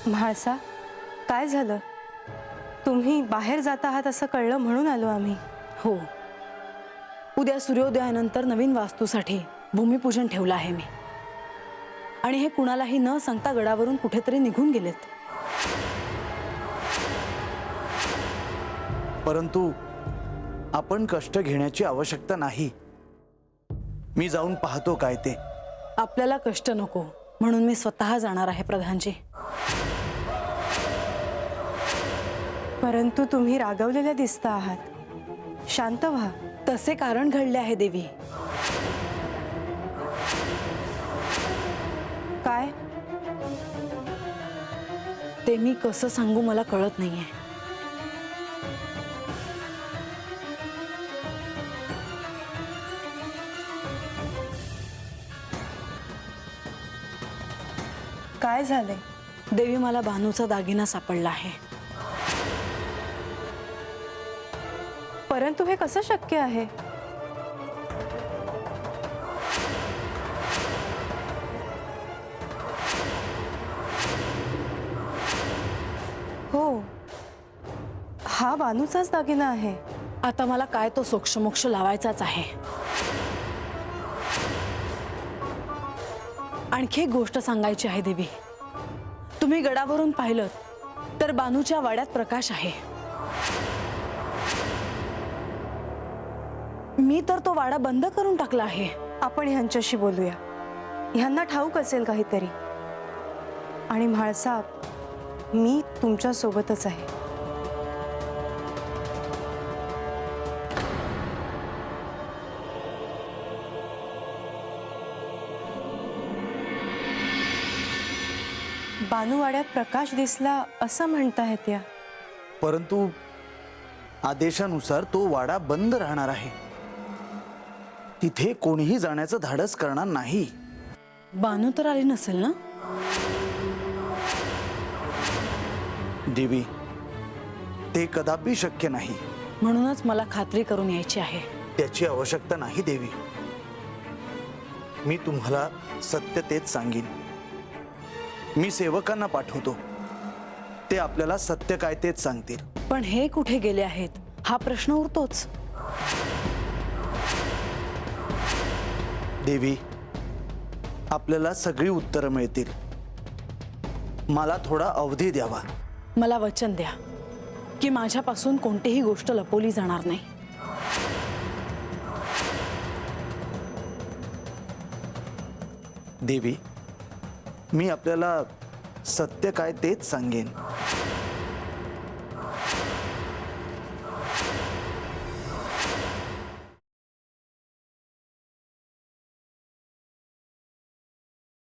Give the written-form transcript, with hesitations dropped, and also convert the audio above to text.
म्हाळसा, काय झालं? तुम्ही बाहेर जात आहात असं कळलं म्हणून आलो आम्ही. हो, उद्या सूर्योदयानंतर नवीन वास्तूसाठी भूमिपूजन ठेवलं आहे मी. आणि हे कुणालाही न सांगता गडावरून कुठेतरी निघून गेलेत. परंतु आपण कष्ट घेण्याची आवश्यकता नाही. मी जाऊन पाहतो काय ते. आपल्याला कष्ट नको म्हणून मी स्वतः जाणार आहे प्रधानजी. परंतु तुम्ही रागवलेल्या दिसता आहात. शांत व्हा. तसे कारण घडले आहे देवी. काय? ते मी कसं सांगू मला कळत नाहीये. काय झाले? देवी, मला भानूचा दागिना सापडला आहे. परंतु हे कसं शक्य आहे? हो, हा बानूचाच दागिना आहे. आता मला काय तो सोक्षमोक्ष लावायचाच आहे. आणखी एक गोष्ट सांगायची आहे देवी. तुम्ही गडावरून पाहिलं तर बानूच्या वाड्यात प्रकाश आहे. मी तर तो वाडा बंद करून टाकला आहे. आपण ह्यांच्याशी बोलूया. ह्यांना ठाऊक असेल काहीतरी. आणि म्हाळसा, मी तुमच्या सोबतच आहे. बानूवाड्यात प्रकाश दिसला असं म्हणतायत या. परंतु आदेशानुसार तो वाडा बंद राहणार आहे. तिथे कोणीही जाण्याचं धाडस करणार नाही. बानू तर आली नसेल ना? देवी, ते कदापि शक्य नाही. म्हणूनच मला खात्री करून यायची आहे. त्याची आवश्यकता नाही देवी. मी तुम्हाला सत्य तेच सांगेन. मी सेवकांना पाठवतो. ते आपल्याला सत्य काय तेच सांगतील. पण हे कुठे गेले आहेत हा प्रश्न उरतोच. देवी, आपल्याला सगळी उत्तरं मिळतील. मला थोडा अवधी द्यावा. मला वचन द्या की माझ्यापासून कोणतीही गोष्ट लपवली जाणार नाही. देवी, मी आपल्याला सत्य काय तेच सांगेन.